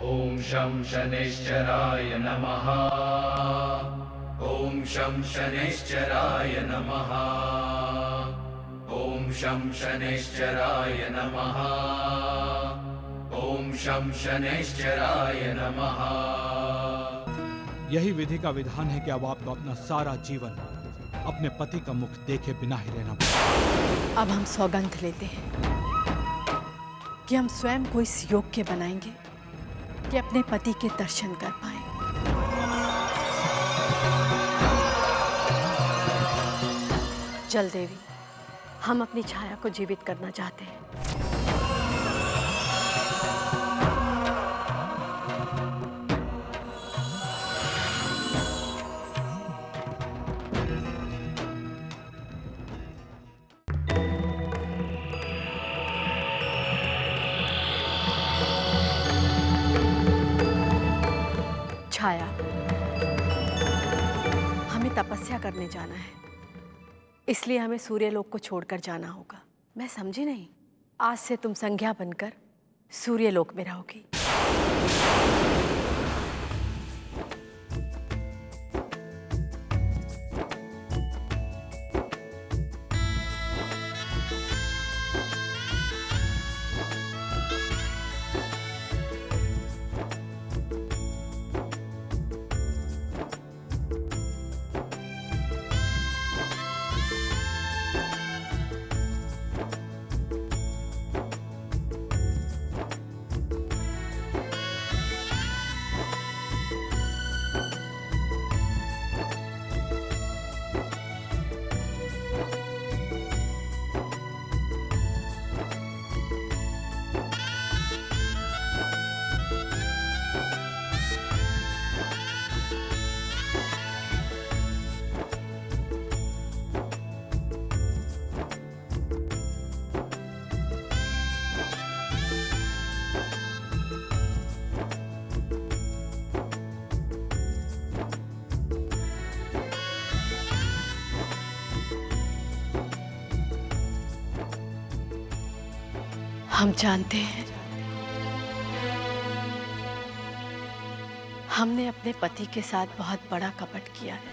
ॐ शं शनैश्चराय नमः। ॐ शं शनैश्चराय नमः। ॐ शं शनैश्चराय नमः। ॐ शं शनैश्चराय नमः। यही विधि का विधान है कि अब आपको अपना सारा जीवन अपने पति का मुख देखे बिना ही रहना पड़ेगा। अब हम सौगंध लेते हैं कि हम स्वयं को इस योग्य बनाएंगे कि अपने पति के दर्शन कर पाए। जल देवी, हम अपनी छाया को जीवित करना चाहते हैं। छाया, हमें तपस्या करने जाना है, इसलिए हमें सूर्यलोक को छोड़कर जाना होगा। मैं समझी नहीं, आज से तुम संज्ञा बनकर सूर्यलोक में रहोगी। हम जानते हैं हमने अपने पति के साथ बहुत बड़ा कपट किया है,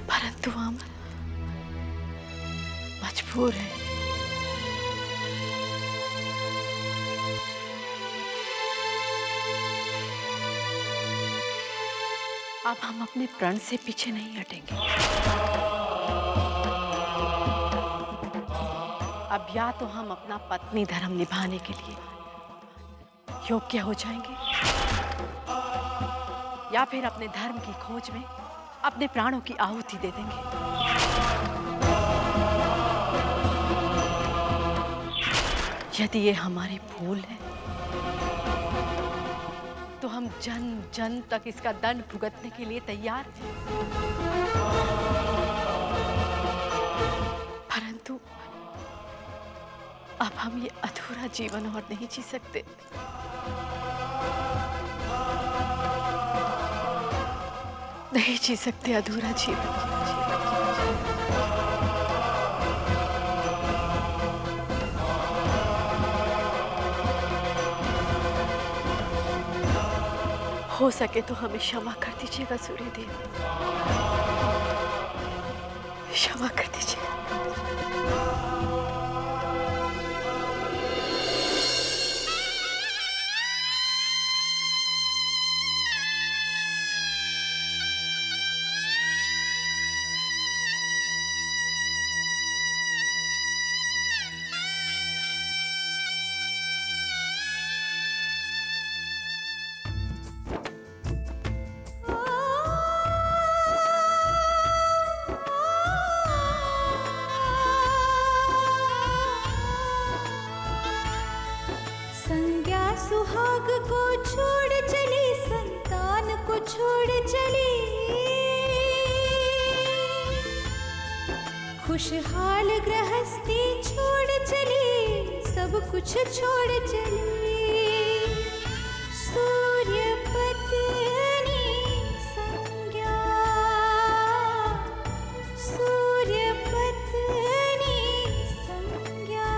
परंतु हम मजबूर हैं। अब हम अपने प्रण से पीछे नहीं हटेंगे। अब या तो हम अपना पत्नी धर्म निभाने के लिए योग्य हो जाएंगे, या फिर अपने धर्म की खोज में अपने प्राणों की आहुति दे देंगे। यदि ये हमारी भूल है तो हम जन्म जन्म तक इसका दंड भुगतने के लिए तैयार हैं। परंतु अब हम ये अधूरा जीवन और नहीं जी सकते। नहीं जी सकते अधूरा जीवन। हो सके तो हमें क्षमा कर दीजिएगा सूर्यदेव, क्षमा कर दीजिए। सुहाग को छोड़ चली, संतान को छोड़ चली, खुशहाल गृहस्थी छोड़ चली, सब कुछ छोड़ चली। सूर्य पत्नी संज्ञा, सूर्य पत्नी संज्ञा,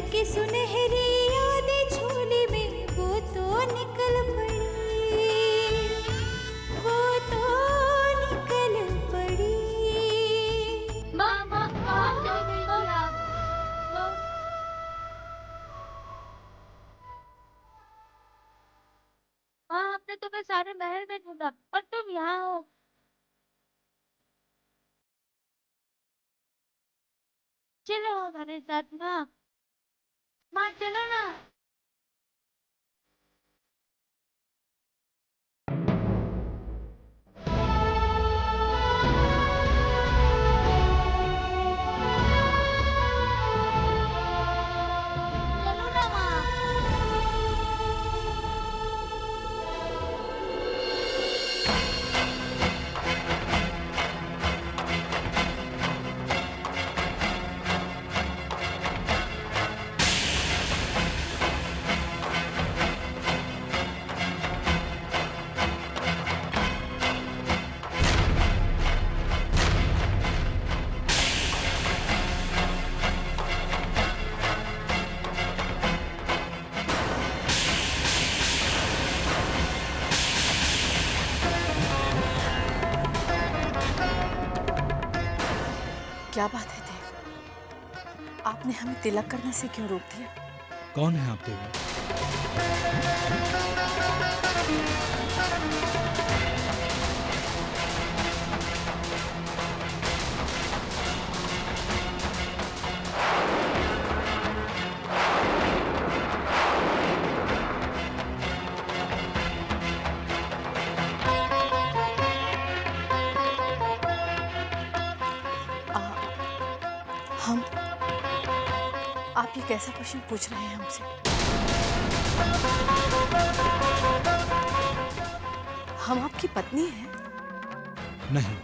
की सुनहरी यादें झोली में वो तो निकल पड़ी, वो तो निकल पड़ी। मामा कहाँ चल गई थी आप? माँ, हमने तुम्हें सारे महल में ढूंढा और तुम यहाँ हो। चलो हमारे साथ माँ। माँ चलो ना। चलो ना माँ। क्या बात है देव, आपने हमें तिलक करने से क्यों रोक दिया? कौन है आप देवी? हम आप ये कैसा क्वेश्चन पूछ रहे हैं हमसे? हम आपकी पत्नी हैं। नहीं,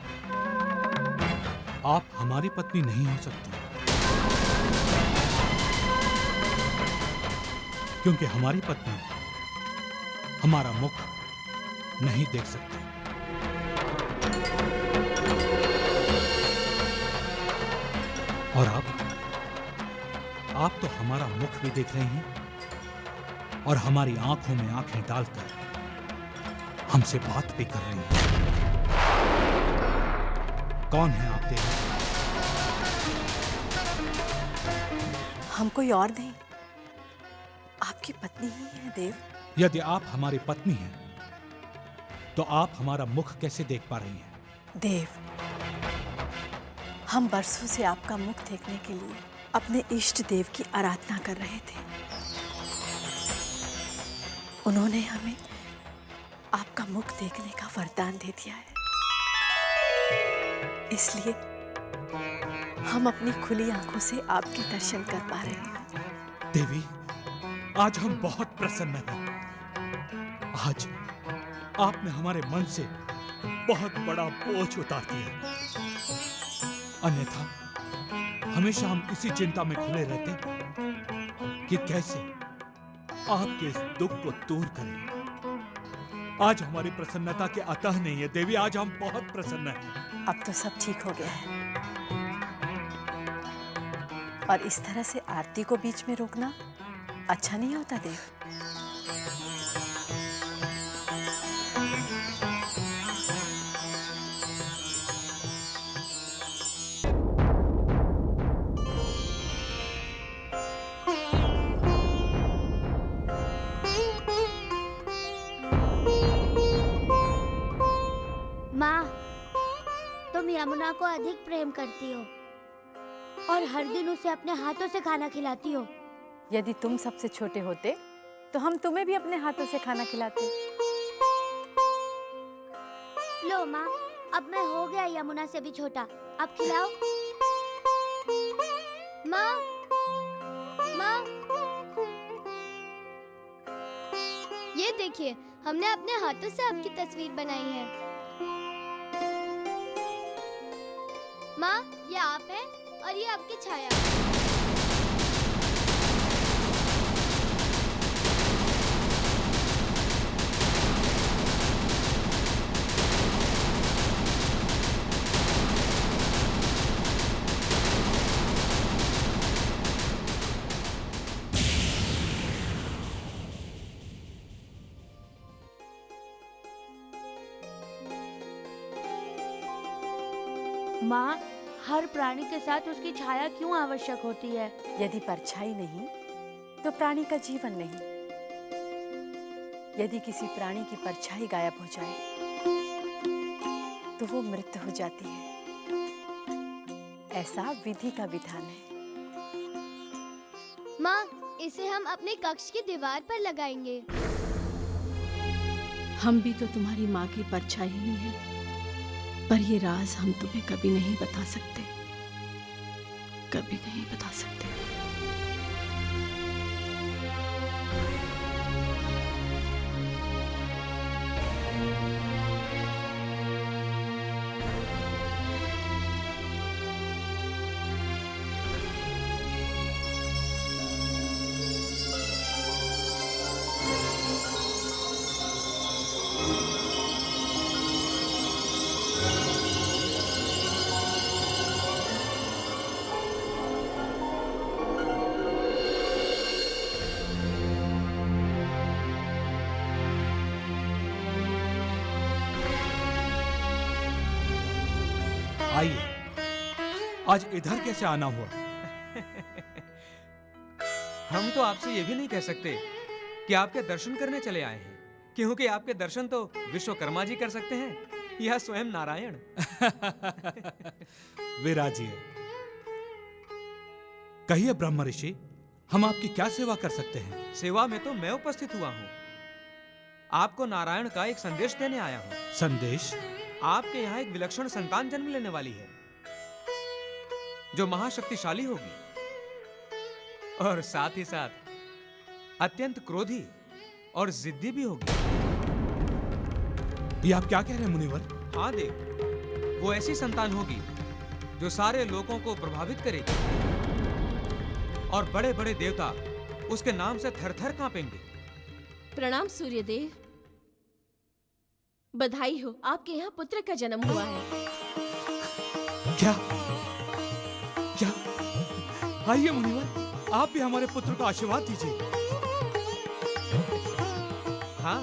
आप हमारी पत्नी नहीं हो सकती, क्योंकि हमारी पत्नी हमारा मुख नहीं देख सकती। और आप तो हमारा मुख भी देख रहे हैं और हमारी आंखों में आंखें डालकर हमसे बात भी कर रही हैं। कौन है आप देवी? हम कोई और नहीं, आपकी पत्नी ही है देव। यदि आप हमारी पत्नी हैं, तो आप हमारा मुख कैसे देख पा रही हैं? देव, हम बरसों से आपका मुख देखने के लिए अपने इष्ट देव की आराधना कर रहे थे। उन्होंने हमें आपका मुख देखने का वरदान दे दिया है, इसलिए हम अपनी खुली आंखों से आपके दर्शन कर पा रहे हैं। देवी, आज हम बहुत प्रसन्न हैं। आज आपने हमारे मन से बहुत बड़ा बोझ उतार दिया। अन्यथा हमेशा हम इसी चिंता में खुले रहते कि कैसे आपके इस दुख को दूर करें। आज हमारी प्रसन्नता के अतः नहीं है देवी, आज हम बहुत प्रसन्न हैं। अब तो सब ठीक हो गया है, और इस तरह से आरती को बीच में रोकना अच्छा नहीं होता देव। माँ, तुम यमुना को अधिक प्रेम करती हो और हर दिन उसे अपने हाथों से खाना खिलाती हो। यदि तुम सबसे छोटे होते तो हम तुम्हें भी अपने हाथों से खाना खिलाते। लो माँ, अब मैं हो गया यमुना से भी छोटा, अब खिलाओ। माँ, माँ, ये देखिए, हमने अपने हाथों से आपकी तस्वीर बनाई है। माँ, ये आप हैं और ये आपकी छाया। माँ, हर प्राणी के साथ उसकी छाया क्यों आवश्यक होती है? यदि परछाई नहीं तो प्राणी का जीवन नहीं। यदि किसी प्राणी की परछाई गायब हो जाए तो वो मृत हो जाती है। ऐसा विधि का विधान है। माँ, इसे हम अपने कक्ष की दीवार पर लगाएंगे। हम भी तो तुम्हारी माँ की परछाई ही हैं, पर ये राज हम तुम्हें कभी नहीं बता सकते, कभी नहीं बता सकते। आइए, आज इधर कैसे आना हुआ? हम तो आपसे ये भी नहीं कह सकते कि आपके दर्शन करने चले आए हैं, क्योंकि आपके दर्शन तो विश्वकर्मा जी कर सकते हैं या स्वयं नारायण। विराजिए। कहिए ब्रह्म ऋषि, हम आपकी क्या सेवा कर सकते हैं? सेवा में तो मैं उपस्थित हुआ हूँ। आपको नारायण का एक संदेश देने आया हूँ। संदेश? आपके यहाँ एक विलक्षण संतान जन्म लेने वाली है, जो महाशक्तिशाली होगी और साथ ही साथ अत्यंत क्रोधी और जिद्दी भी होगी। ये आप क्या कह रहे हैं मुनिवर? हाँ देव, वो ऐसी संतान होगी जो सारे लोगों को प्रभावित करेगी और बड़े बड़े देवता उसके नाम से थर-थर कांपेंगे। प्रणाम सूर्यदेव। बधाई हो, आपके यहाँ पुत्र का जन्म हुआ है। क्या? क्या? आइए मुनिवर, आप भी हमारे पुत्र को आशीर्वाद दीजिए। हाँ,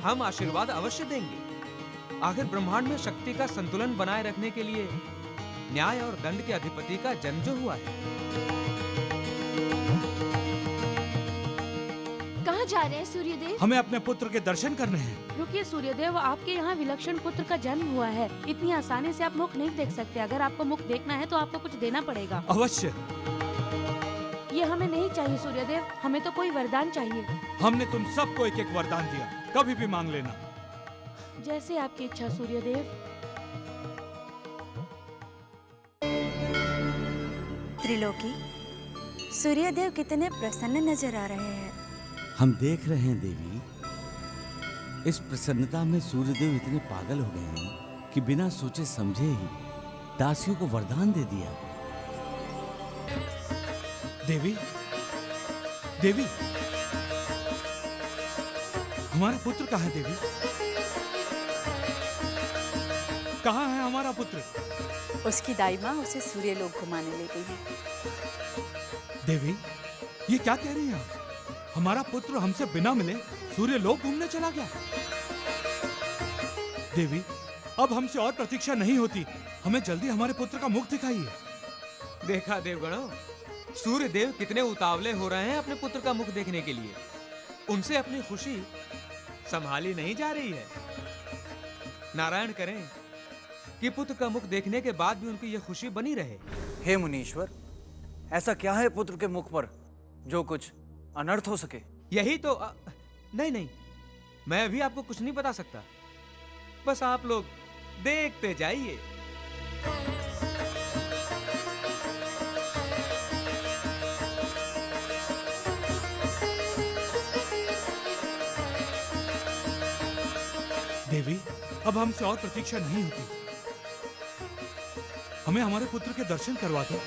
हम आशीर्वाद अवश्य देंगे। आखिर ब्रह्मांड में शक्ति का संतुलन बनाए रखने के लिए न्याय और दंड के अधिपति का जन्म जो हुआ है। कहाँ जा रहे हैं सूर्यदेव? हमें अपने पुत्र के दर्शन करने हैं। रुकिए सूर्यदेव, आपके यहाँ विलक्षण पुत्र का जन्म हुआ है। इतनी आसानी से आप मुख नहीं देख सकते। अगर आपको मुख देखना है तो आपको कुछ देना पड़ेगा। अवश्य। ये हमें नहीं चाहिए सूर्यदेव, हमें तो कोई वरदान चाहिए। हमने तुम सबको एक एक वरदान दिया, कभी भी मांग लेना। जैसे आपकी इच्छा सूर्यदेव। त्रिलोकी, सूर्यदेव कितने प्रसन्न नजर आ रहे हैं। हम देख रहे हैं देवी, इस प्रसन्नता में सूर्यदेव इतने पागल हो गए हैं कि बिना सोचे समझे ही दासियों को वरदान दे दिया। देवी, देवी, हमारा पुत्र कहाँ है? देवी, कहाँ है हमारा पुत्र? उसकी दाई माँ उसे सूर्यलोक घुमाने ले गई है। देवी, ये क्या कह रही हैं आप? हमारा पुत्र हमसे बिना मिले सूर्यलोक घूमने चला गया। देवी, अब हमसे और प्रतीक्षा नहीं होती, हमें जल्दी हमारे पुत्र का मुख दिखाइए। देखा देवगणों, सूर्य देव कितने उतावले हो रहे हैं अपने पुत्र का मुख देखने के लिए। उनसे अपनी खुशी संभाली नहीं जा रही है। नारायण करें कि पुत्र का मुख देखने के बाद भी उनकी यह खुशी बनी रहे। हे मुनीश्वर, ऐसा क्या है पुत्र के मुख पर जो कुछ अनर्थ हो सके? यही तो नहीं नहीं, मैं अभी आपको कुछ नहीं बता सकता। बस आप लोग देखते जाइए। देवी, अब हमसे और प्रतीक्षा नहीं होती, हमें हमारे पुत्र के दर्शन करवा दो।